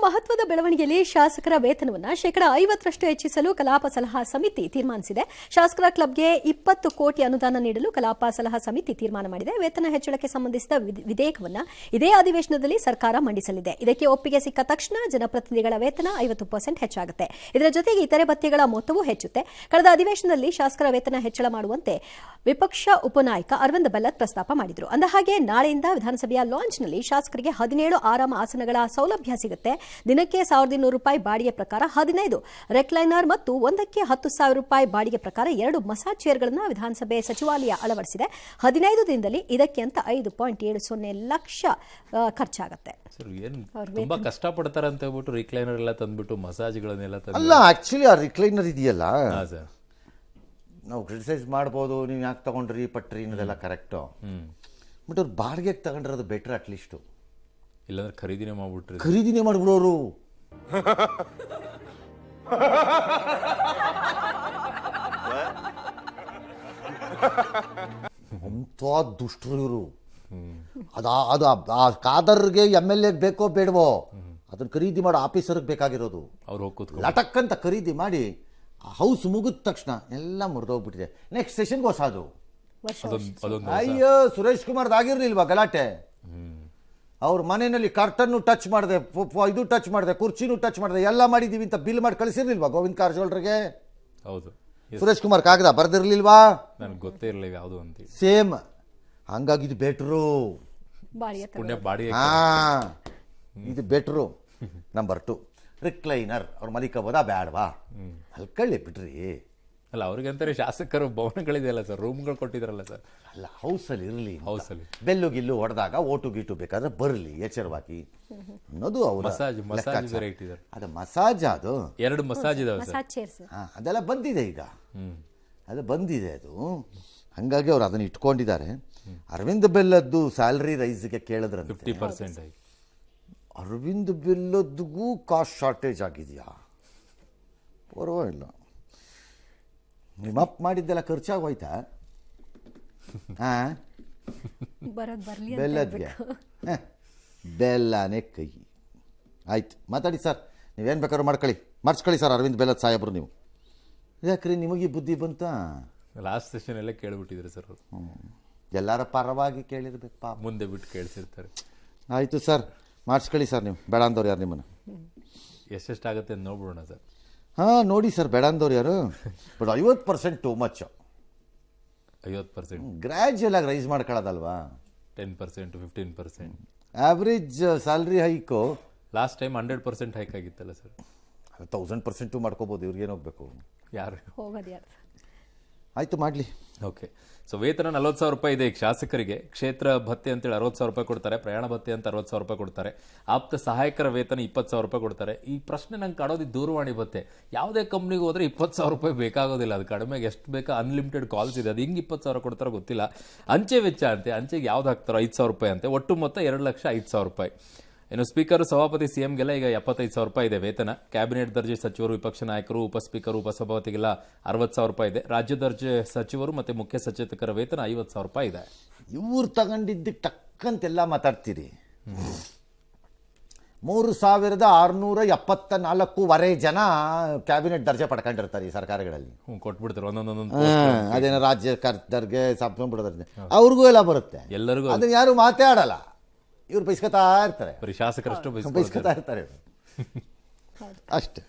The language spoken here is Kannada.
ಮಹತ್ವದ ಬೆಳವಣಿಗೆಯಲ್ಲಿ ಶಾಸಕರ ವೇತನವನ್ನು ಶೇಕಡ 50ರಷ್ಟು ಹೆಚ್ಚಿಸಲು ಕಲಾಪ ಸಲಹಾ ಸಮಿತಿ ತೀರ್ಮಾನಿಸಿದೆ. ಶಾಸಕರ ಕ್ಲಬ್ಗೆ 20 ಕೋಟಿ ಅನುದಾನ ನೀಡಲು ಕಲಾಪ ಸಲಹಾ ಸಮಿತಿ ತೀರ್ಮಾನ ಮಾಡಿದೆ. ವೇತನ ಹೆಚ್ಚಳಕ್ಕೆ ಸಂಬಂಧಿಸಿದ ವಿಧೇಯಕವನ್ನು ಇದೇ ಅಧಿವೇಶನದಲ್ಲಿ ಸರ್ಕಾರ ಮಂಡಿಸಲಿದೆ. ಇದಕ್ಕೆ ಒಪ್ಪಿಗೆ ಸಿಕ್ಕ ತಕ್ಷಣ ಜನಪ್ರತಿನಿಧಿಗಳ ವೇತನ 50% ಹೆಚ್ಚಾಗುತ್ತೆ. ಇದರ ಜೊತೆಗೆ ಇತರೆ ಭತ್ಯೆಗಳ ಮೊತ್ತವೂ ಹೆಚ್ಚುತ್ತೆ. ಕಳೆದ ಅಧಿವೇಶನದಲ್ಲಿ ಶಾಸಕರ ವೇತನ ಹೆಚ್ಚಳ ಮಾಡುವಂತೆ ವಿಪಕ್ಷ ಉಪನಾಯಕ ಅರವಿಂದ್ ಬೆಲ್ಲದ್ ಪ್ರಸ್ತಾಪ ಮಾಡಿದರು. ಅಂದಹಾಗೆ ನಾಳೆಯಿಂದ ವಿಧಾನಸಭೆಯ ಲಾಂಚ್ನಲ್ಲಿ ಶಾಸಕರಿಗೆ 17 ಆರಾಮ ಆಸನಗಳ ಸೌಲಭ್ಯ ಸಿಗುತ್ತೆ. ದಿನಕ್ಕೆ ₹1,200 ಬಾಡಿಗೆ ಪ್ರಕಾರ 15 ರೆಕ್ಲೈನರ್ ಮತ್ತು ಒಂದಕ್ಕೆ ₹10,000 ಬಾಡಿಗೆ ಪ್ರಕಾರ 2 ಮಸಾಜ್ ಚೇರ್ಗಳನ್ನು ವಿಧಾನಸಭೆ ಸಚಿವಾಲಯ ಅಳವಡಿಸಿದೆ. 15 ದಿನದಲ್ಲಿ ಇದಕ್ಕೆ ಅಂತ 5.70 ಲಕ್ಷ ಖರ್ಚಾಗುತ್ತೆ. ತುಂಬಾ ಕಷ್ಟಪಡ್ತಾರೆ ಅಂತ ಹೇಳ್ಬಿಟ್ಟು ರಿಕ್ಲೈನರ್ ಎಲ್ಲ ತಂದ್ಬಿಟ್ಟು ಮಸಾಜ್ಗಳನ್ನೆಲ್ಲ ಅಲ್ಲ, ಆಕ್ಚುಲಿ ಆ ರಿಕ್ಲೈನರ್ ಇದೆಯಲ್ಲ, ನಾವು ಕ್ರಿಟಿಸೈಸ್ ಮಾಡ್ಬೋದು, ನೀವು ಯಾಕೆ ತಗೊಂಡ್ರಿ ಪಟ್ರಿ ಅನ್ನೋದೆಲ್ಲ ಕರೆಕ್ಟು. ಬಟ್ ಅವ್ರು ಬಾಡಿಗೆಗೆ ತಗೊಂಡಿರೋದು ಬೆಟ್ರ್. ಅಟ್ಲೀಸ್ಟು ಇಲ್ಲಾಂದ್ರೆ ಖರೀದಿನೇ ಮಾಡ್ಬಿಡೋರು. ಅಂತ ದುಷ್ಟರು ಇವರು. ಅದು ಆ ಕಾದರ್ಗೆ MLA ಬೇಕೋ ಬೇಡವೋ ಅದನ್ನ ಖರೀದಿ ಮಾಡೋ ಆಫೀಸರ್ಗೆ ಬೇಕಾಗಿರೋದು. ಅವ್ರು ಲಟಕ್ ಅಂತ ಖರೀದಿ ಮಾಡಿ ಹೌಸ್ ಮುಗಿದ ತಕ್ಷಣ ಎಲ್ಲ ಮುರಿದೋಗ್ಬಿಟ್ಟಿದೆ. ನೆಕ್ಸ್ಟ್ ಸೆಷನ್ಗೆ ಹೊಸದು. ಅಯ್ಯೋ, ಸುರೇಶ್ ಕುಮಾರ್ದು ಆಗಿರ್ಲಿಲ್ವಾ ಗಲಾಟೆ? ಅವ್ರ ಮನೆಯಲ್ಲಿ ಕರ್ಟನ್ನು ಟಚ್ ಮಾಡಿದೆ, ಇದು ಟಚ್ ಮಾಡಿದೆ, ಕುರ್ಚಿನೂ ಟಚ್ ಮಾಡಿದೆ, ಎಲ್ಲ ಮಾಡಿದೀವಿ ಅಂತ ಬಿಲ್ ಮಾಡಿ ಕಳಿಸಿರ್ಲಿಲ್ವಾ ಗೋವಿಂದ ಕಾರಜೋಳರಿಗೆ? ಹೌದು. ಸುರೇಶ್ ಕುಮಾರ್ ಕಾಗದ ಬರ್ದಿರ್ಲಿಲ್ವಾ? ನನಗೆ ಗೊತ್ತೇ ಇರಲಿಲ್ಲ ಯಾವುದು ಅಂತ. ಸೇಮ್ ಹಂಗಾಗಿ ಇದು ಬೆಟ್ರು. ಇದು ಬೆಟ್ರು. Number 2 recliner. ಅವ್ರ ಮಲಿಕಬೋದಾ ಬೇಡವಾ? ಅಲ್ಕಳ್ಳಿ ಬಿಡ್ರಿ. ಅಲ್ಲ, ಅವ್ರಿಗಂತಾರೆ ಶಾಸಕರು ಭವನಗಳಿದೆಯಲ್ಲ ಸರ್, ರೂಮ್ಗಳು ಕೊಟ್ಟಿದ್ರಲ್ಲ ಸರ್. ಅಲ್ಲ, ಹೌಸಲ್ಲಿ ಇರಲಿ, ಹೌಸಲ್ಲಿ ಬೆಲ್ಲು ಗಿಲ್ಲು ಹೊಡೆದಾಗ ಓಟು ಗೀಟು ಬೇಕಾದ್ರೆ ಬರಲಿ ಎಚ್ಚರವಾಗಿ ಅನ್ನೋದು ಅವ್ರ ಮಸಾಜ್ ಬೇರೆ ಇಟ್ಟಿದ್ದಾರೆ. ಅದು ಮಸಾಜ್, ಅದು 2 ಮಸಾಜ್ ಇದಾವೆ ಸರ್. ಅದೆಲ್ಲ ಬಂದಿದೆ ಈಗ, ಅದು ಬಂದಿದೆ ಅದು. ಹಂಗಾಗಿ ಅವ್ರು ಅದನ್ನ ಇಟ್ಕೊಂಡಿದ್ದಾರೆ. ಅರವಿಂದ್ ಬೆಲ್ಲದ್ದು ಸ್ಯಾಲರಿ ರೈಸ್ಗೆ ಕೇಳಿದ್ರೆ 50% ಆಗಿ. ಅರವಿಂದ್ ಬೆಲ್ಲದ್ದಿಗೂ ಕಾಸ್ಟ್ ಶಾರ್ಟೇಜ್ ಆಗಿದೆಯಾ? ಪರವಾಗಿಲ್ಲ, ನಿಮ್ಮ ಅಪ್ ಮಾಡಿದ್ದೆಲ್ಲ ಖರ್ಚಾಗೋಯ್ತಾ? ಬೆಲ್ಲದ್ಗೆ ಬೆಲ್ಲನೇ ಕೈ. ಆಯ್ತು, ಮಾತಾಡಿ ಸರ್, ನೀವೇನು ಬೇಕಾದ್ರೂ ಮಾಡಿಸ್ಕೊಳ್ಳಿ ಸರ್. ಅರವಿಂದ್ ಬೆಲ್ಲದ್ ಸಾಹೇಬ್ರು ನೀವು ಯಾಕ್ರಿ ನಿಮಗೆ ಬುದ್ಧಿ ಬಂತ? ಲಾಸ್ಟ್ ಸೆಷನ್ ಎಲ್ಲ ಕೇಳ್ಬಿಟ್ಟಿದ್ರು ಸರ್. ಎಲ್ಲರ ಪರವಾಗಿ ಕೇಳಿರ್ಬೇಕು ಪಾಪ, ಮುಂದೆ ಬಿಟ್ಟು ಕೇಳಿಸಿರ್ತಾರೆ. ಆಯಿತು ಸರ್, ಮಾಡಿಸ್ಕೊಳ್ಳಿ ಸರ್. ನೀವು ಬೇಡ ಅಂದವ್ರು ಯಾರು ನಿಮ್ಮನ್ನು? ಎಷ್ಟೆಷ್ಟಾಗುತ್ತೆ ಅಂತ ನೋಡ್ಬಿಡೋಣ ಸರ್. ನೋಡಿ ಸರ್, ಬೇಡ ಅಂದವ್ರು ಯಾರು? But 50% too much. 50% ಗ್ರ್ಯಾಜುಯಲ್ ಆಗಿ ರೈಸ್ ಮಾಡ್ಕೊಳ್ಳೋದಲ್ವಾ? 10% 15%. Average salary hike last time 100% hike ಆಗಿತ್ತಲ್ಲ ಸರ್. 1000% ಮಾಡ್ಕೋಬೋದು. ಇವ್ರಿಗೇನು ಹೋಗ್ಬೇಕು? ಯಾರು ಹೋಗೋದು ಯಾರು? ಆಯಿತು, ಮಾಡಲಿ. ಓಕೆ. ಸೊ ವೇತನ 40,000 ಇದೆ ಈಗ ಶಾಸಕರಿಗೆ. ಕ್ಷೇತ್ರ ಭತ್ಯೆ ಅಂತೇಳಿ 60,000 ಕೊಡ್ತಾರೆ. ಪ್ರಯಾಣ ಭತ್ಯೆ ಅಂತ 60,000 ಕೊಡ್ತಾರೆ. ಆಪ್ತ ಸಹಾಯಕರ ವೇತನ 20,000 ಕೊಡ್ತಾರೆ. ಈ ಪ್ರಶ್ನೆ ನಂಗೆ ಕಾಡೋದು ದೂರವಾಣಿ ಭತ್ಯೆ. ಯಾವುದೇ ಕಂಪ್ನಿಗೆ ಹೋದ್ರೆ 20,000 ಬೇಕಾಗೋದಿಲ್ಲ. ಅದು ಕಡಿಮೆಗೆ ಎಷ್ಟು ಬೇಕಾ ಅನ್ಲಿಮಿಟೆಡ್ ಕಾಲ್ಸ್ ಇದೆ. ಅದು ಹಿಂಗೆ 20,000 ಕೊಡ್ತಾರೋ ಗೊತ್ತಿಲ್ಲ. ಅಂಚೆ ವೆಚ್ಚ ಅಂತೆ, ಅಂಚೆಗೆ ಯಾವ್ದು ಹಾಕ್ತಾರೋ 5,000 ಅಂತೆ. ಒಟ್ಟು ಮೊತ್ತ 2,05,000. ಇನ್ನು ಸ್ಪೀಕರ್, ಸಭಾಪತಿ, ಸಿಎಂಗೆಲ್ಲ ಈಗ 75,000 ಇದೆ ವೇತನ. ಕ್ಯಾಬಿನೆಟ್ ದರ್ಜೆ ಸಚಿವರು, ವಿಪಕ್ಷ ನಾಯಕರು, ಉಪಸ್ಪೀಕರ್, ಉಪಸಭಾಪತಿಗೆಲ್ಲ 60,000 ಇದೆ. ರಾಜ್ಯ ದರ್ಜೆ ಸಚಿವರು ಮತ್ತು ಮುಖ್ಯ ಸಚೇತಕರ ವೇತನ 50,000 ಇದೆ. ಇವ್ರು ತಗೊಂಡಿದ್ದಕ್ಕೆ ಟಕ್ಕಂತೆಲ್ಲ ಮಾತಾಡ್ತೀರಿ. 3,674 ಜನ ಕ್ಯಾಬಿನೆಟ್ ದರ್ಜೆ ಪಡ್ಕೊಂಡಿರ್ತಾರೆ ಈ ಸರ್ಕಾರಗಳಲ್ಲಿ. ಕೊಟ್ಬಿಡ್ತಾರೆ ಒಂದೊಂದೊಂದೊಂದು. ಅದೇನೋ ರಾಜ್ಯ ದರ್ಗೆ ಬಿಡೋದ್ರೆ ಅವ್ರಿಗೂ ಎಲ್ಲ ಬರುತ್ತೆ, ಎಲ್ಲರಿಗೂ. ಅದನ್ನ ಯಾರು ಮಾತೇ ಆಡಲ್ಲ. ಇವ್ರು ಬೈಸ್ಕೊತಾ ಇರ್ತಾರೆ, ಶಾಸಕರಷ್ಟು ಬೈಸ್ಕೊತಾ ಇರ್ತಾರೆ ಅಷ್ಟೇ.